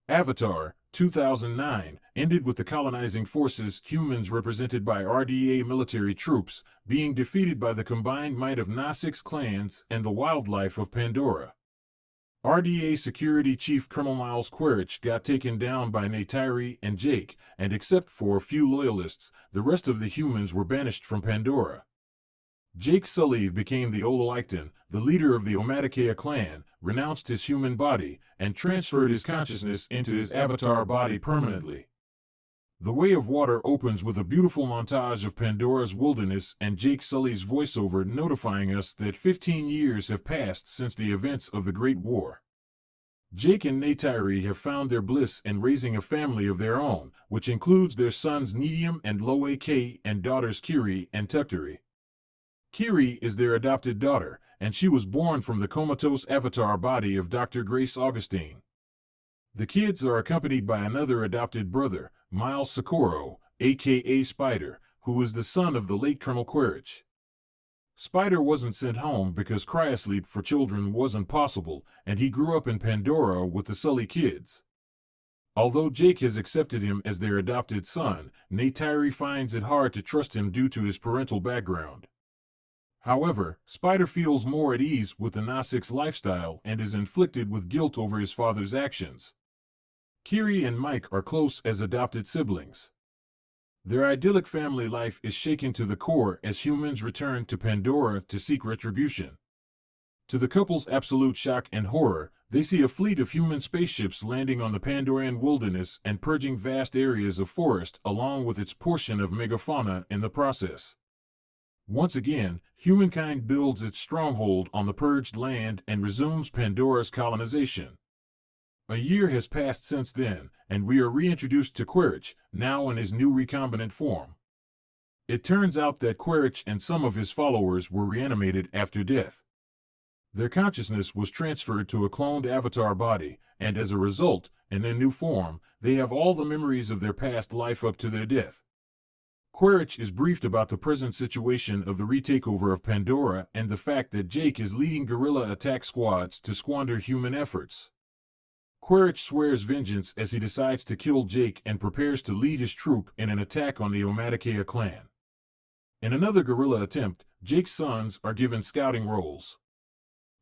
Avatar, 2009, ended with the colonizing forces, humans represented by RDA military troops, being defeated by the combined might of Nasik's clans and the wildlife of Pandora. RDA Security Chief Colonel Miles Quaritch got taken down by Neytiri and Jake, and except for a few loyalists, the rest of the humans were banished from Pandora. Jake Sully became the Ololaitan, the leader of the Omaticaya clan, renounced his human body, and transferred his consciousness into his avatar body permanently. The Way of Water opens with a beautiful montage of Pandora's wilderness and Jake Sully's voiceover notifying us that 15 years have passed since the events of the Great War. Jake and Neytiri have found their bliss in raising a family of their own, which includes their sons Nedium and Loak and daughters Kiri and Tuktari. Kiri is their adopted daughter, and she was born from the comatose avatar body of Dr. Grace Augustine. The kids are accompanied by another adopted brother, Miles Socorro, aka Spider, who is the son of the late Colonel Quaritch. Spider wasn't sent home because cryosleep for children wasn't possible, and he grew up in Pandora with the Sully kids. Although Jake has accepted him as their adopted son, Neytiri finds it hard to trust him due to his parental background. However, Spider feels more at ease with the Nasik's lifestyle and is inflicted with guilt over his father's actions. Kiri and Mike are close as adopted siblings. Their idyllic family life is shaken to the core as humans return to Pandora to seek retribution. To the couple's absolute shock and horror, they see a fleet of human spaceships landing on the Pandoran wilderness and purging vast areas of forest along with its portion of megafauna in the process. Once again, humankind builds its stronghold on the purged land and resumes Pandora's colonization. A year has passed since then, and we are reintroduced to Quaritch, now in his new recombinant form. It turns out that Quaritch and some of his followers were reanimated after death. Their consciousness was transferred to a cloned avatar body, and as a result, in their new form, they have all the memories of their past life up to their death. Quaritch is briefed about the present situation of the retakeover of Pandora and the fact that Jake is leading guerrilla attack squads to squander human efforts. Quaritch swears vengeance as he decides to kill Jake and prepares to lead his troop in an attack on the Omaticaya clan. In another guerrilla attempt, Jake's sons are given scouting roles.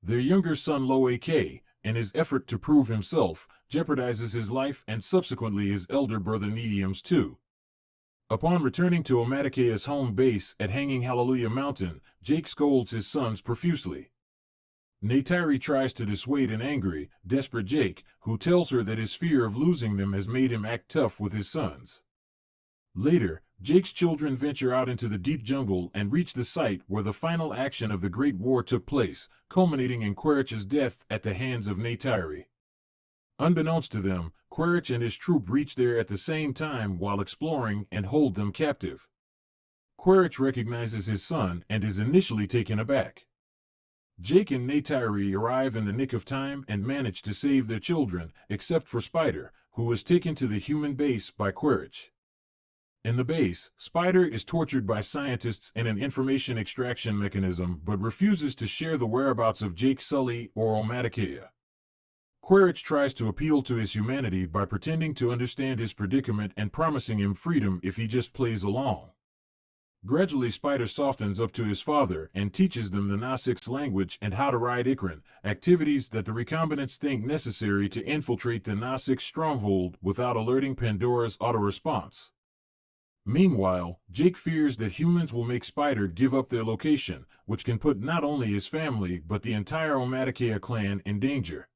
Their younger son Loak, in his effort to prove himself, jeopardizes his life and subsequently his elder brother Nedium's too. Upon returning to Omaticaya's home base at Hanging Hallelujah Mountain, Jake scolds his sons profusely. Neytiri tries to dissuade an angry, desperate Jake, who tells her that his fear of losing them has made him act tough with his sons. Later, Jake's children venture out into the deep jungle and reach the site where the final action of the Great War took place, culminating in Quaritch's death at the hands of Neytiri. Unbeknownst to them, Quaritch and his troop reach there at the same time while exploring and hold them captive. Quaritch recognizes his son and is initially taken aback. Jake and Neytiri arrive in the nick of time and manage to save their children, except for Spider, who is taken to the human base by Quaritch. In the base, Spider is tortured by scientists in an information extraction mechanism but refuses to share the whereabouts of Jake Sully or Omaticaya. Quaritch tries to appeal to his humanity by pretending to understand his predicament and promising him freedom if he just plays along. Gradually, Spider softens up to his father and teaches them the Nasik's language and how to ride Ikran, activities that the recombinants think necessary to infiltrate the Nasik's stronghold without alerting Pandora's auto-response. Meanwhile, Jake fears that humans will make Spider give up their location, which can put not only his family but the entire Omaticaya clan in danger.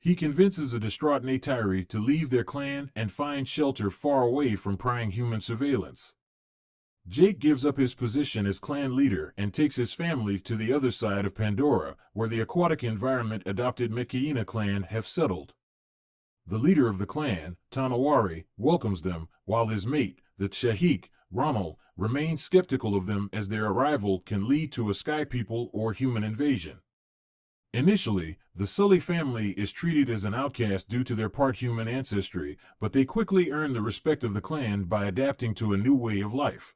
He convinces a distraught Neytiri to leave their clan and find shelter far away from prying human surveillance. Jake gives up his position as clan leader and takes his family to the other side of Pandora, where the aquatic environment adopted Metkayina clan have settled. The leader of the clan, Tanawari, welcomes them, while his mate, the Shahik, Ronald, remains skeptical of them as their arrival can lead to a sky people or human invasion. Initially, the Sully family is treated as an outcast due to their part-human ancestry, but they quickly earn the respect of the clan by adapting to a new way of life.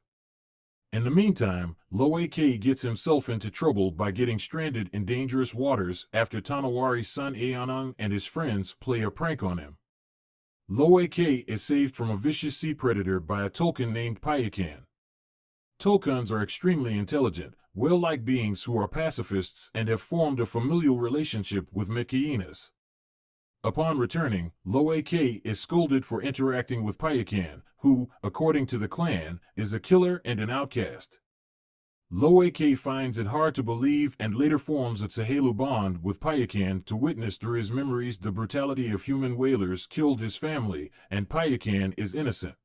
In the meantime, Loak gets himself into trouble by getting stranded in dangerous waters after Tanawari's son Aonung and his friends play a prank on him. Loak is saved from a vicious sea predator by a Tulkun named Payakan. Tulkuns are extremely intelligent, whale-like beings who are pacifists and have formed a familial relationship with Metkyinas. Upon returning, Loak is scolded for interacting with Payakan, who, according to the clan, is a killer and an outcast. Loak finds it hard to believe and later forms a Tsahelu bond with Payakan to witness through his memories the brutality of human whalers killed his family, and Payakan is innocent.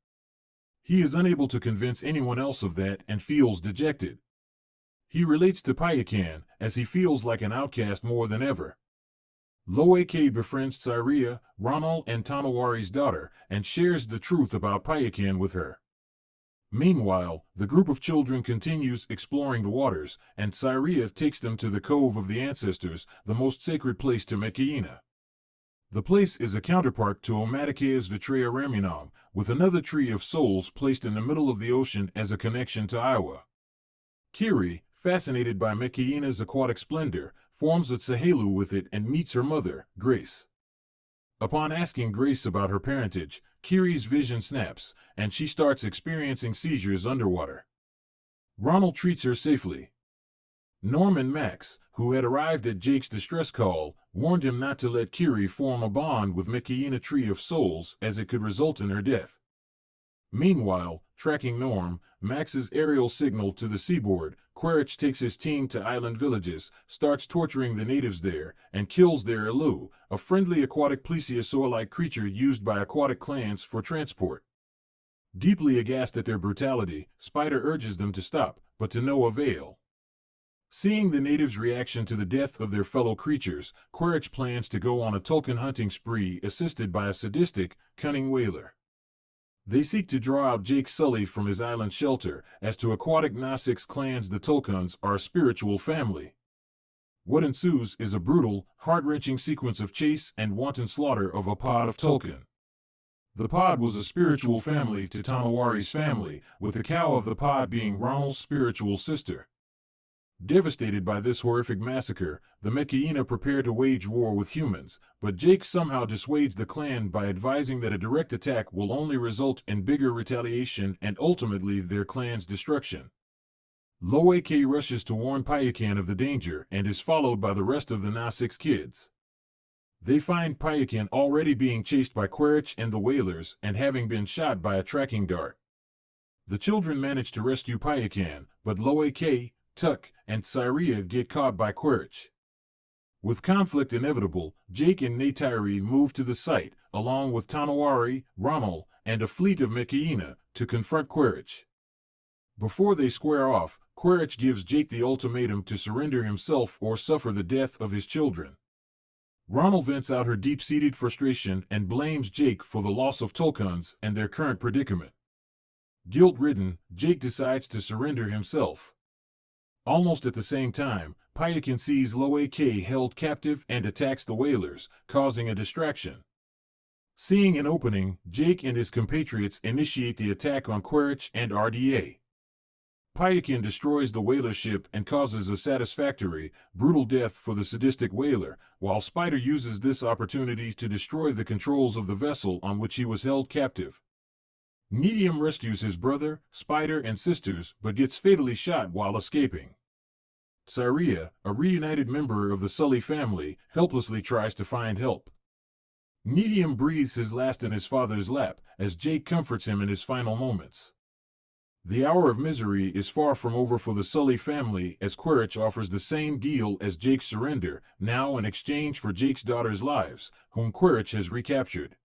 He is unable to convince anyone else of that and feels dejected. He relates to Payakan, as he feels like an outcast more than ever. Loak befriends Cyria, Ronal and Tanawari's daughter, and shares the truth about Payakan with her. Meanwhile, the group of children continues exploring the waters, and Cyria takes them to the Cove of the Ancestors, the most sacred place to Metkyiina. The place is a counterpart to Omatakea's Vitrea Ramunam, with another tree of souls placed in the middle of the ocean as a connection to Iowa. Kiri, fascinated by Metkyiina's aquatic splendor, forms a Tsahelu with it and meets her mother, Grace. Upon asking Grace about her parentage, Kiri's vision snaps, and she starts experiencing seizures underwater. Ronald treats her safely. Norm and Max, who had arrived at Jake's distress call, warned him not to let Kiri form a bond with Metkyiina Tree of Souls, as it could result in her death. Meanwhile, tracking Norm, Max's aerial signal to the seaboard, Quaritch takes his team to island villages, starts torturing the natives there, and kills their Elu, a friendly aquatic plesiosaur-like creature used by aquatic clans for transport. Deeply aghast at their brutality, Spider urges them to stop, but to no avail. Seeing the natives' reaction to the death of their fellow creatures, Quaritch plans to go on a Tulkun hunting spree assisted by a sadistic, cunning whaler. They seek to draw out Jake Sully from his island shelter, as to aquatic Nausicaa clans the Tulkuns are a spiritual family. What ensues is a brutal, heart-wrenching sequence of chase and wanton slaughter of a pod of Tulkun. The pod was a spiritual family to Tanawari's family, with the cow of the pod being Ronald's spiritual sister. Devastated by this horrific massacre, the Metkyiina prepare to wage war with humans, but Jake somehow dissuades the clan by advising that a direct attack will only result in bigger retaliation and ultimately their clan's destruction. Loak rushes to warn Payakan of the danger and is followed by the rest of the Nausicaa kids. They find Payakan already being chased by Quaritch and the whalers and having been shot by a tracking dart. The children manage to rescue Payakan, but Loak, Tuck, and Cyria get caught by Quaritch. With conflict inevitable, Jake and Neytiri move to the site, along with Tanawari, Ronal, and a fleet of Metkyiina, to confront Quaritch. Before they square off, Quaritch gives Jake the ultimatum to surrender himself or suffer the death of his children. Ronal vents out her deep-seated frustration and blames Jake for the loss of Tulkuns and their current predicament. Guilt-ridden, Jake decides to surrender himself. Almost at the same time, Payakan sees Loak held captive and attacks the whalers, causing a distraction. Seeing an opening, Jake and his compatriots initiate the attack on Quaritch and RDA. Payakan destroys the whaler ship and causes a satisfactory, brutal death for the sadistic whaler, while Spider uses this opportunity to destroy the controls of the vessel on which he was held captive. Medium rescues his brother, Spider, and sisters, but gets fatally shot while escaping. Cyria, a reunited member of the Sully family, helplessly tries to find help. Medium breathes his last in his father's lap, as Jake comforts him in his final moments. The hour of misery is far from over for the Sully family, as Quaritch offers the same deal as Jake's surrender, now in exchange for Jake's daughters' lives, whom Quaritch has recaptured.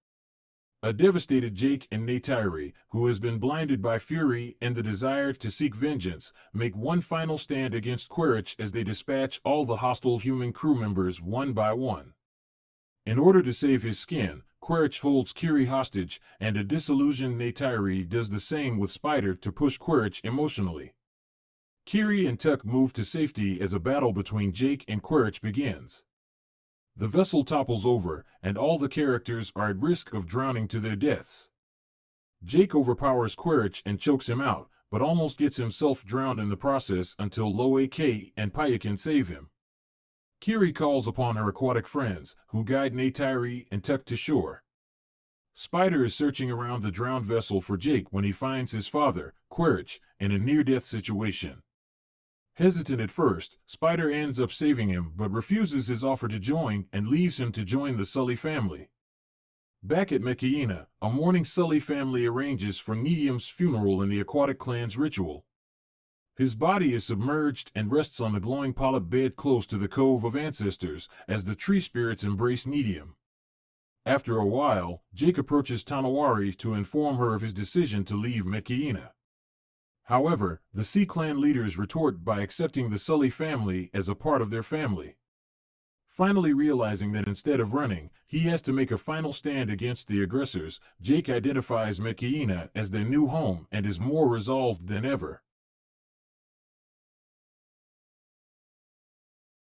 A devastated Jake and Neytiri, who has been blinded by fury and the desire to seek vengeance, make one final stand against Quaritch as they dispatch all the hostile human crew members one by one. In order to save his skin, Quaritch holds Kiri hostage, and a disillusioned Neytiri does the same with Spider to push Quaritch emotionally. Kiri and Tuck move to safety as a battle between Jake and Quaritch begins. The vessel topples over, and all the characters are at risk of drowning to their deaths. Jake overpowers Quaritch and chokes him out, but almost gets himself drowned in the process until Loak and Payakan save him. Kiri calls upon her aquatic friends, who guide Neytiri and Tuck to shore. Spider is searching around the drowned vessel for Jake when he finds his father, Quaritch, in a near-death situation. Hesitant at first, Spider ends up saving him but refuses his offer to join and leaves him to join the Sully family. Back at Mekiina, a mourning Sully family arranges for Nedium's funeral in the Aquatic Clan's ritual. His body is submerged and rests on the glowing polyp bed close to the Cove of Ancestors as the tree spirits embrace Nedium. After a while, Jake approaches Tonowari to inform her of his decision to leave Mekiina. However, the Sea Clan leaders retort by accepting the Sully family as a part of their family. Finally realizing that instead of running, he has to make a final stand against the aggressors, Jake identifies Mekiina as their new home and is more resolved than ever.